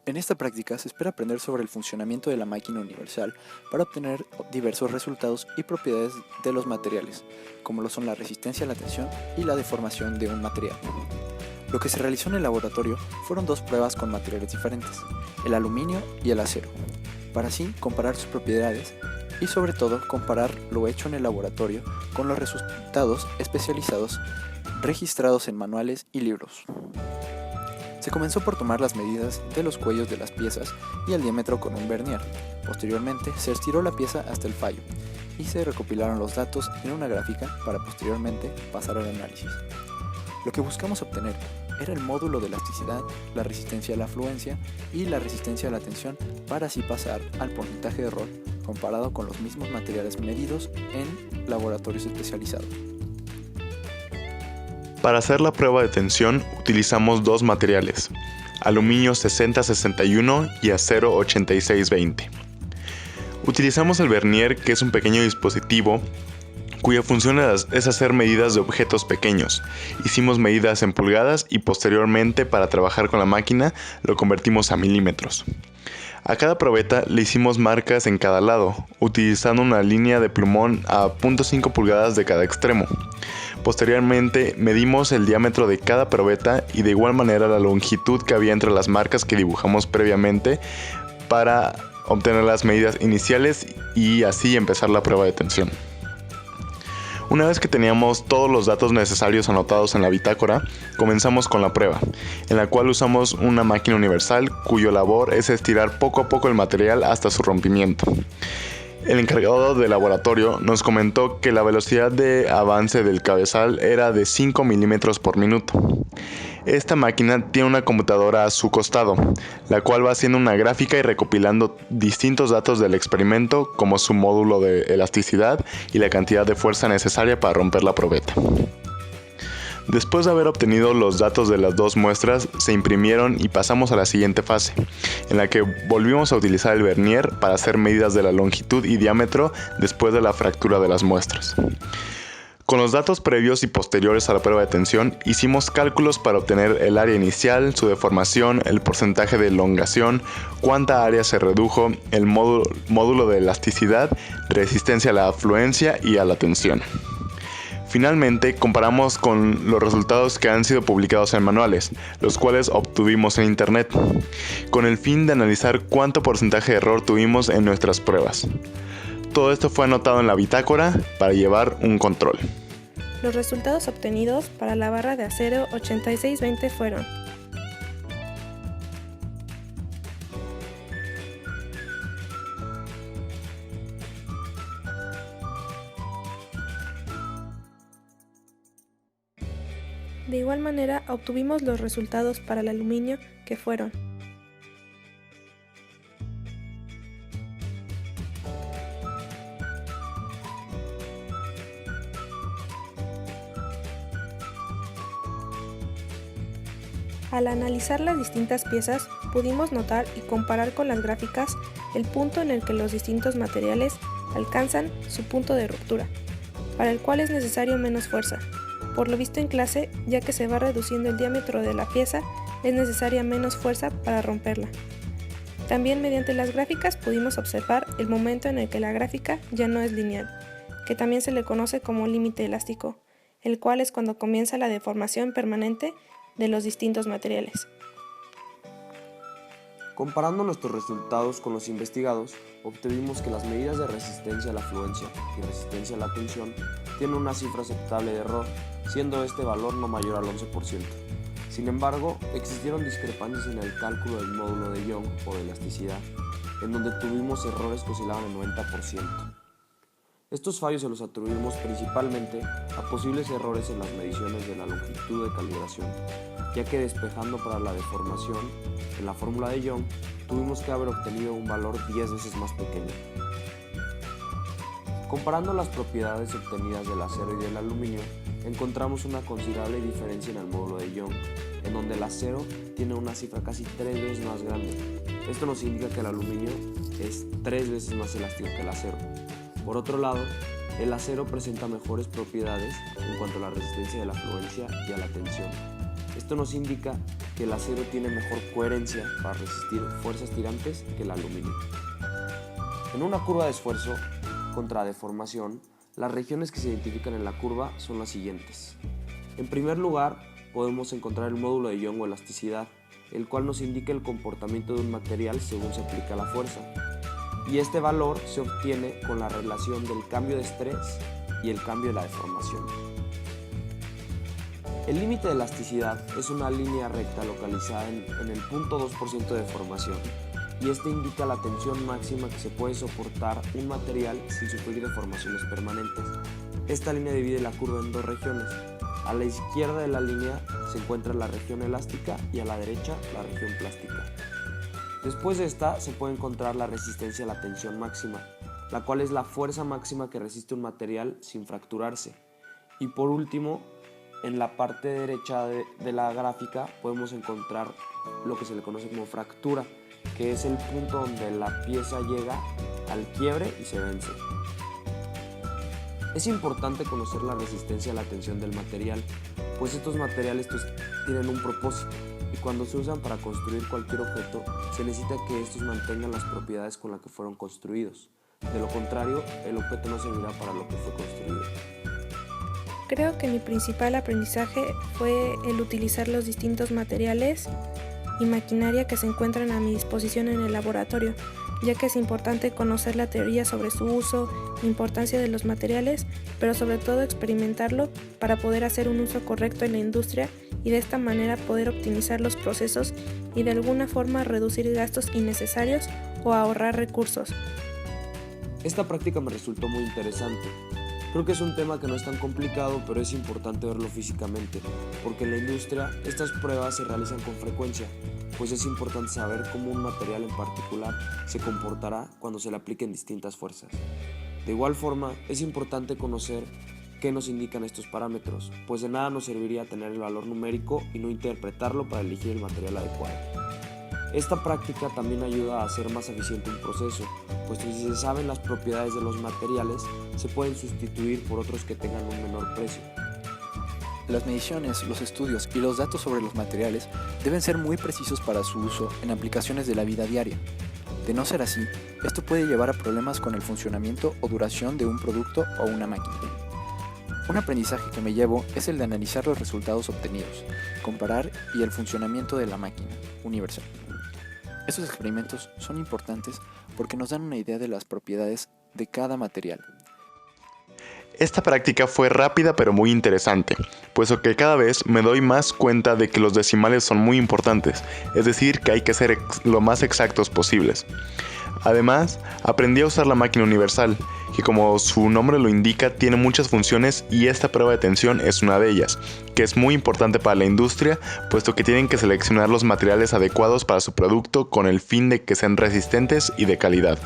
En esta práctica se espera aprender sobre el funcionamiento de la máquina universal para obtener diversos resultados y propiedades de los materiales, como lo son la resistencia a la tensión y la deformación de un material. Lo que se realizó en el laboratorio fueron dos pruebas con materiales diferentes, el aluminio y el acero, para así comparar sus propiedades y sobre todo comparar lo hecho en el laboratorio con los resultados especializados registrados en manuales y libros. Se comenzó por tomar las medidas de los cuellos de las piezas y el diámetro con un vernier. Posteriormente se estiró la pieza hasta el fallo y se recopilaron los datos en una gráfica para posteriormente pasar al análisis. Lo que buscamos obtener era el módulo de elasticidad, la resistencia a la fluencia y la resistencia a la tensión para así pasar al porcentaje de error comparado con los mismos materiales medidos en laboratorios especializados. Para hacer la prueba de tensión utilizamos dos materiales, aluminio 6061 y acero 8620. Utilizamos el vernier, que es un pequeño dispositivo cuya función es hacer medidas de objetos pequeños. Hicimos medidas en pulgadas y posteriormente, para trabajar con la máquina, lo convertimos a milímetros. A cada probeta le hicimos marcas en cada lado, utilizando una línea de plumón a 0.5 pulgadas de cada extremo. Posteriormente medimos el diámetro de cada probeta y de igual manera la longitud que había entre las marcas que dibujamos previamente para obtener las medidas iniciales y así empezar la prueba de tensión. Una vez que teníamos todos los datos necesarios anotados en la bitácora, comenzamos con la prueba, en la cual usamos una máquina universal cuyo labor es estirar poco a poco el material hasta su rompimiento. El encargado del laboratorio nos comentó que la velocidad de avance del cabezal era de 5 milímetros por minuto. Esta máquina tiene una computadora a su costado, la cual va haciendo una gráfica y recopilando distintos datos del experimento, como su módulo de elasticidad y la cantidad de fuerza necesaria para romper la probeta. Después de haber obtenido los datos de las dos muestras, se imprimieron y pasamos a la siguiente fase, en la que volvimos a utilizar el vernier para hacer medidas de la longitud y diámetro después de la fractura de las muestras. Con los datos previos y posteriores a la prueba de tensión, hicimos cálculos para obtener el área inicial, su deformación, el porcentaje de elongación, cuánta área se redujo, el módulo de elasticidad, resistencia a la afluencia y a la tensión. Finalmente, comparamos con los resultados que han sido publicados en manuales, los cuales obtuvimos en internet, con el fin de analizar cuánto porcentaje de error tuvimos en nuestras pruebas. Todo esto fue anotado en la bitácora para llevar un control. Los resultados obtenidos para la barra de acero 8620 fueron: de igual manera, obtuvimos los resultados para el aluminio, que fueron: al analizar las distintas piezas, pudimos notar y comparar con las gráficas el punto en el que los distintos materiales alcanzan su punto de ruptura, para el cual es necesario menos fuerza. Por lo visto en clase, ya que se va reduciendo el diámetro de la pieza, es necesaria menos fuerza para romperla. También mediante las gráficas pudimos observar el momento en el que la gráfica ya no es lineal, que también se le conoce como límite elástico, el cual es cuando comienza la deformación permanente de los distintos materiales. Comparando nuestros resultados con los investigados, obtuvimos que las medidas de resistencia a la fluencia y resistencia a la tensión tienen una cifra aceptable de error, siendo este valor no mayor al 11%. Sin embargo, existieron discrepancias en el cálculo del módulo de Young o de elasticidad, en donde tuvimos errores que oscilaban el 90%. Estos fallos se los atribuimos principalmente a posibles errores en las mediciones de la longitud de calibración, ya que despejando para la deformación en la fórmula de Young, tuvimos que haber obtenido un valor 10 veces más pequeño. Comparando las propiedades obtenidas del acero y del aluminio, encontramos una considerable diferencia en el módulo de Young, en donde el acero tiene una cifra casi 3 veces más grande. Esto nos indica que el aluminio es 3 veces más elástico que el acero. Por otro lado, el acero presenta mejores propiedades en cuanto a la resistencia de la fluencia y a la tensión. Esto nos indica que el acero tiene mejor coherencia para resistir fuerzas tirantes que el aluminio. En una curva de esfuerzo contra deformación, las regiones que se identifican en la curva son las siguientes. En primer lugar, podemos encontrar el módulo de Young o elasticidad, el cual nos indica el comportamiento de un material según se aplica la fuerza. Y este valor se obtiene con la relación del cambio de estrés y el cambio de la deformación. El límite de elasticidad es una línea recta localizada en el 0.2% de deformación, y este indica la tensión máxima que se puede soportar un material sin sufrir deformaciones permanentes. Esta línea divide la curva en dos regiones. A la izquierda de la línea se encuentra la región elástica y a la derecha la región plástica. Después de esta se puede encontrar la resistencia a la tensión máxima, la cual es la fuerza máxima que resiste un material sin fracturarse. Y por último, en la parte derecha de la gráfica podemos encontrar lo que se le conoce como fractura, que es el punto donde la pieza llega al quiebre y se vence. Es importante conocer la resistencia a la tensión del material, pues estos materiales tienen un propósito, y cuando se usan para construir cualquier objeto, se necesita que estos mantengan las propiedades con las que fueron construidos. De lo contrario, el objeto no servirá para lo que fue construido. Creo que mi principal aprendizaje fue el utilizar los distintos materiales y maquinaria que se encuentran a mi disposición en el laboratorio, ya que es importante conocer la teoría sobre su uso, importancia de los materiales, pero sobre todo experimentarlo para poder hacer un uso correcto en la industria y de esta manera poder optimizar los procesos y de alguna forma reducir gastos innecesarios o ahorrar recursos. Esta práctica me resultó muy interesante. Creo que es un tema que no es tan complicado, pero es importante verlo físicamente, porque en la industria estas pruebas se realizan con frecuencia, pues es importante saber cómo un material en particular se comportará cuando se le apliquen distintas fuerzas. De igual forma, es importante conocer qué nos indican estos parámetros, pues de nada nos serviría tener el valor numérico y no interpretarlo para elegir el material adecuado. Esta práctica también ayuda a hacer más eficiente un proceso, pues si se saben las propiedades de los materiales, se pueden sustituir por otros que tengan un menor precio. Las mediciones, los estudios y los datos sobre los materiales deben ser muy precisos para su uso en aplicaciones de la vida diaria. De no ser así, esto puede llevar a problemas con el funcionamiento o duración de un producto o una máquina. Un aprendizaje que me llevo es el de analizar los resultados obtenidos, comparar y el funcionamiento de la máquina universal. Estos experimentos son importantes porque nos dan una idea de las propiedades de cada material. Esta práctica fue rápida pero muy interesante, puesto que cada vez me doy más cuenta de que los decimales son muy importantes, es decir, que hay que ser lo más exactos posibles. Además, aprendí a usar la máquina universal, que como su nombre lo indica, tiene muchas funciones y esta prueba de tensión es una de ellas, que es muy importante para la industria, puesto que tienen que seleccionar los materiales adecuados para su producto con el fin de que sean resistentes y de calidad.